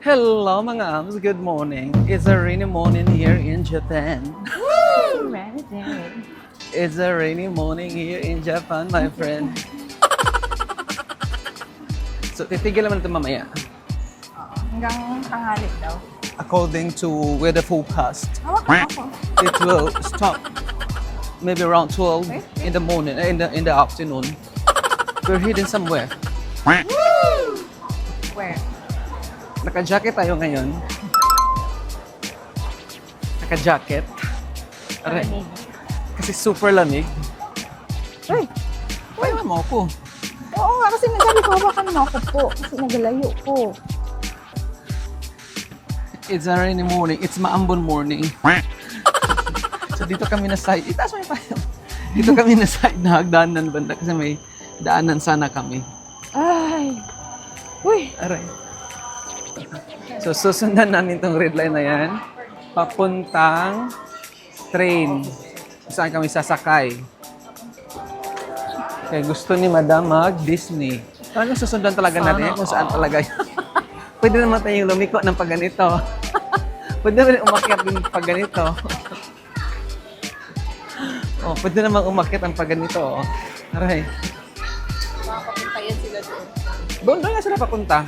Hello mga ams, good morning. It's a rainy morning here in Japan. It's a rainy morning here in Japan, my friend. So, titigil naman ito mamaya. Hanggang tanghali daw. According to weather forecast, Hawak ako. it will stop maybe around 12 in the morning, in the afternoon. We're heading somewhere. Where? Naka-jacket tayo ngayon. Naka-jacket. Aray, kasi super lamig. Ay! Ayaw mo ako. Oo nga, kasi nagsabi ko, hawakan mo ako po. Kasi nagalayo po. It's a rainy morning. It's maambon morning. So dito kami na side. Itaas mo yung payong. Dito kami na side na hagdanan banda kasi may daanan sana kami. Ay! Uy! Aray. So susundan namin tong red line na yan. Papuntang train. Saan kami sasakay. Kaya gusto ni Madam mag-Disney. Talagang susundan talaga natin kung saan talaga yun. Pwede naman tayong lumiko ng pagganito. Pwede naman umakyat din pag ganito. Oh, pwede naman umakyat ang pagganito. Oh. Aray. Makapunta yan sila doon. Doon nga sila papunta.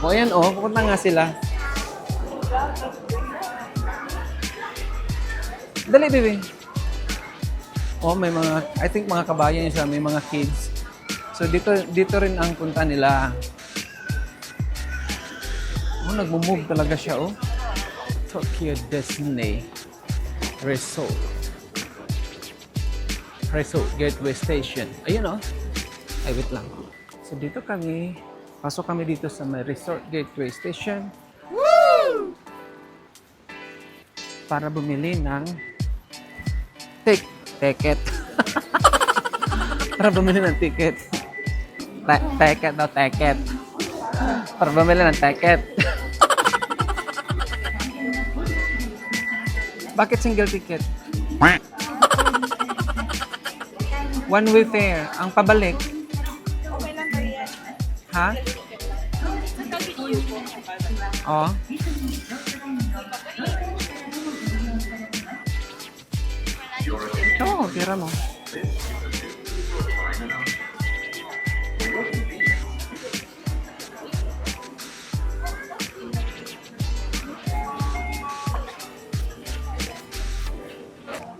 O yan oh, pupunta nga sila. Dali, baby. Oh, may mga, I think mga kabayan yun sila, may mga kids. So dito rin ang punta nila. Oh, nagmo-move talaga siya, oh. Tokyo Disney Resort. Resort Gateway Station. Ayun, oh. Ay, wait lang. So dito kami, pasok kami dito sa may Resort Gateway Station. Woo! Para bumili ng ticket. Para bumili ng ticket. Ticket daw, ticket. Para bumili ng ticket. Bakit single ticket? One way fare. Ang pabalik. Okay lang ba yan? Ha? Oo. Oo, tira mo.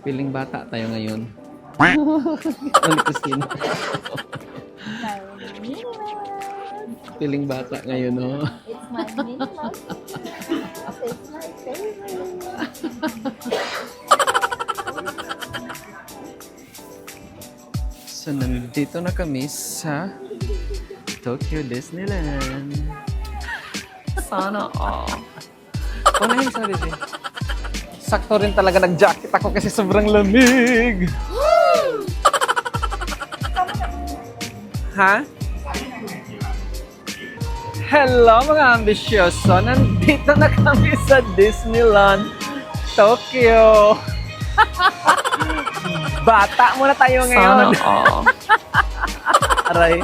Piling bata tayo ngayon. Ulit Christine. Piling bata ngayon, no? It's my minimum. It's my favorite. So, nandito na kami sa Tokyo Disneyland. Sana all. Punahin sa bebe. Sakto rin talaga nag-jacket ako kasi sobrang lamig. Ha? Hello mga ambisyoso! Nandito na kami sa Disneyland, Tokyo. Bata muna tayo ngayon. Aray.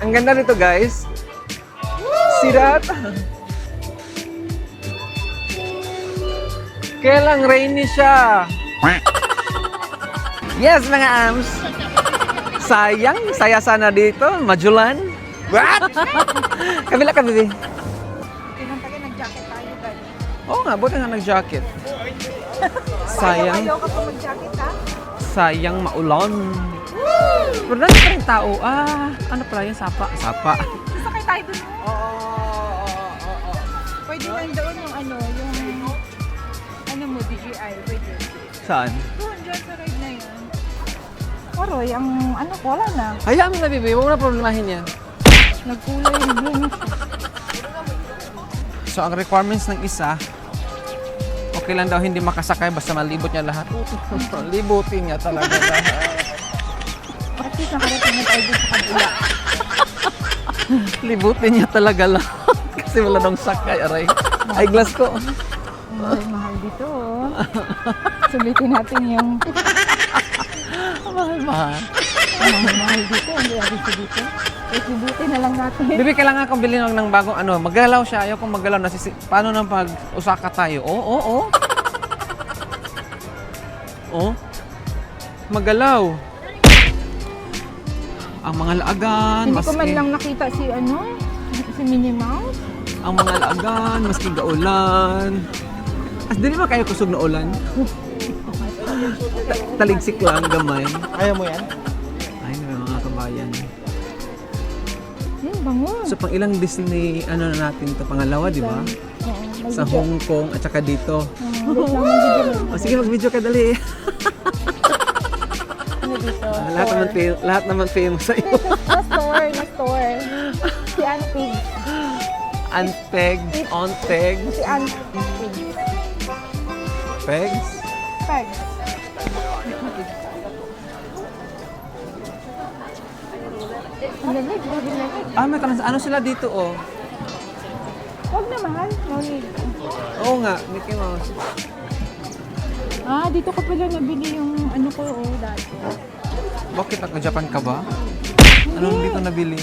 Ang ganda nito guys. Sirat. Kaya lang rainy siya. Yes mga ams. Sayang, saya sana dito. Majulan. What? Kabila ka, baby. Pinantagay, nag-jacket tayo, guys. Oo nga, buti nga nag-jacket. Sayang. Ayaw ka pa mag-jacket, ha? Sayang maulan. Pero nandito pa rin tao. Ano pala yun? Sapa. Sapa. Sakay tayo dun. Oo. Pwede lang doon yung ano mo, DJI. Pwede. Saan? Doon, dyan sa ride na yan. Aroy, ang wala na. Hayaan mo na, baby. Huwag mo na problemahin yan. Nagkulay yung So, ang requirements ng isa, okay lang daw hindi makasakay basta malibot niya lahat. Libutin niya talaga lahat. At least nakarating na tayo dito sa kabila. Libutin niya talaga lahat. Kasi wala nang sakay, aray. Eyeglass ko. Ay, mahal dito. Sulitin natin yung Mahal, mahal. Mahal dito, hindi ako dito. Ibuti na lang natin. Bibi, kailangan kong bilhin ng bagong ano. Maggalaw siya. Ayaw kong maggalaw. Paano nang pag Osaka tayo? Oo. Oh. Magalaw. Ang mga laagan. Hindi ko man lang nakita si Minnie Mouse. Ang mga laagan. Maski gaulan. As dili ba kayo kusog na ulan? Taligsik lang, gamay. Ayaw mo yan? Ay, mga kabayan. Bango. So, pang ilang Disney, na natin to pangalawa, di ba? Oo, Sa Hong Kong at saka dito. mag-video. O, sige, mag-video ka dali. Dito. Lahat naman famous sa iyo. Na store. Si Auntie. Anteg, onteg, Si Auntie. pegs. Peg. Ang lamig, grabe lamig. May ano sila dito, oh. Huwag na mahal. No need. Oo nga, Mickey Mouse. Dito ko pala nabili yung ko, dati. Bakit ako Japan ka ba? Anong dito nabili?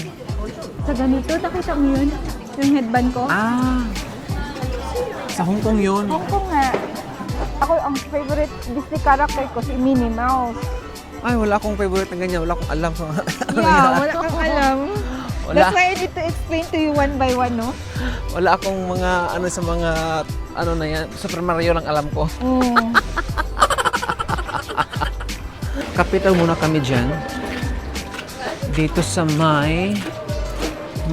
Sa ganito, nakita mo yun? Yung headband ko? Sa Hong Kong yun. Hong Kong nga. Ako, ang favorite Disney character ko, si Minnie Mouse. Ay, wala akong favorite na ganyan. Wala akong alam sa mga Wala kang alam. Wala. That's why I need to explain to you one by one, no? Wala akong mga sa mga na yan. Super Mario lang alam ko. Kapital muna kami dyan. Dito sa may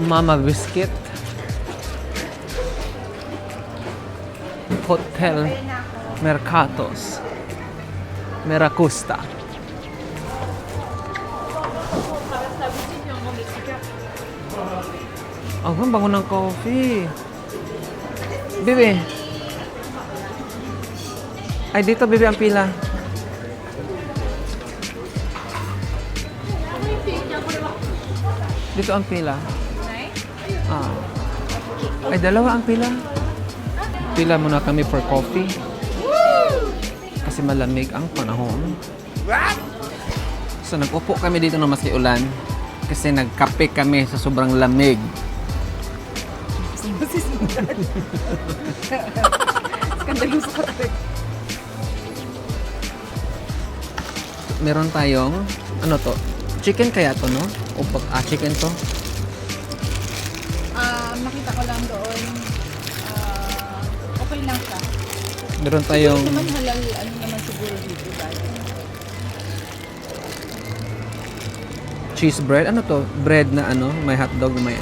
Mama Biscuit Hotel Mercatos Meracusta. Ang bango ng coffee. Bibi. Ay, dito, Bibi, ang pila. Dito ang pila. Ay, dalawa ang pila. Pila muna kami for coffee. Kasi malamig ang panahon. So, nag-upo kami dito na maski ulan. Kasi nagkape kami sa sobrang lamig. Skandaloso ko talaga. Meron tayong, to? Chicken kaya to, no? O chicken to? Nakita ko lang doon. Okay lang siya. Meron tayong Naman halal, naman siguro dito dahil. cheese bread. Ano to? Bread na may hotdog na may...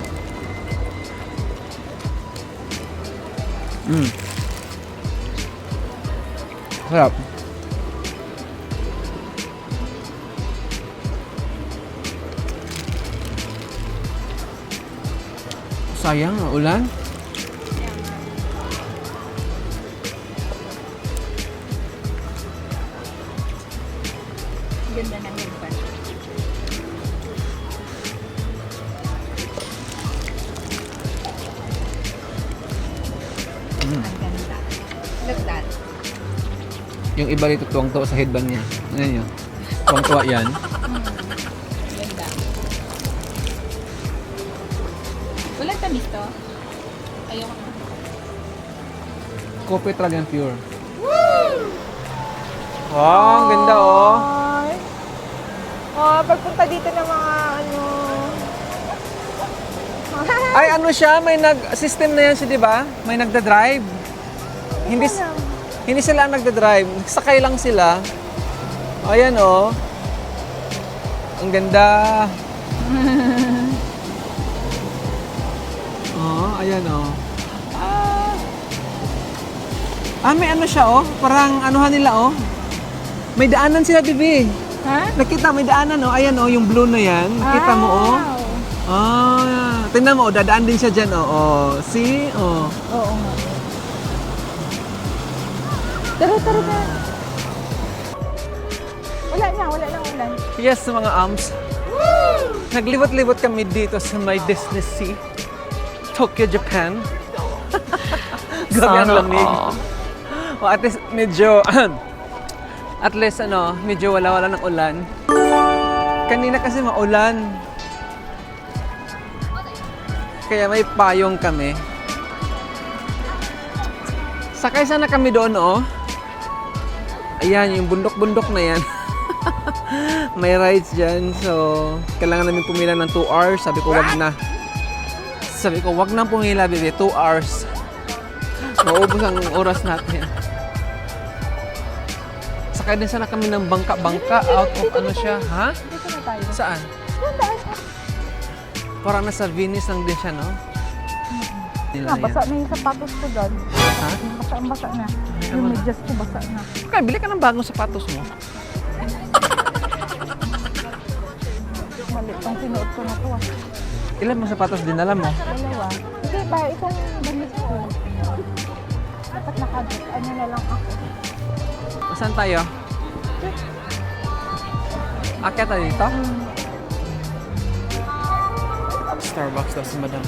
Sarap. Sayang, ulan. Ganda ng headband. Ang ganda. Look that. Yung iba dito tuwang-tuwa sa headband niya. Ano yun? Tuwang-tuwa yan. Ganda. Walang tamis to? Ayoko. Coffee talaga yung pure. Wow, ang ganda oh. Pagpunta dito ng mga Ay, siya? May system na yan siya, di ba? May nagda-drive. Hindi sila ang nagda-drive. Sakay lang sila. Ayan oh. Ang ganda. Ayan oh. May siya oh. Parang anuhan nila oh. May daanan sila, Bibi. Ha? Nakita, may daanan oh. Ayan oh, yung blue na yan. Nakita mo oh. Tingnan mo, dadaan din siya dyan oh. See? Oh. Oo nga. Tara na. Wala na ulan. Yes, mga ams. Naglibot-libot kami dito sa may Disney Sea. Tokyo, Japan. Grabe ang lamig. At least medyo medyo wala ng ulan. Kanina kasi maulan. Kaya may payong kami. Sakay sana kami doon, oh. Ayan, yung bundok-bundok na yan. May rides dyan. So, kailangan namin pumila ng 2 hours. Sabi ko, wag na. Sabi ko, wag na pumila, baby. 2 hours. Maubos ang oras natin. Sakay din sana kami ng bangka-bangka. Out of ano siya, ha? Dito na tayo. Saan? Gandaan. Parang nasa Venice lang din siya, no? Nila yan. Basa na yung sapatos ko doon. Ha? Basa na. Yung medyas ko basa na. Okay, bili ka ng bagong sapatos mo. Mali itong sinuot ko na to. Ilan mo sapatos din alam mo? Dalawa. Hindi ba, itong damit ko. Dapat ano na lang ako. Saan tayo? Akyat tayo dito? Starbucks daw si madam.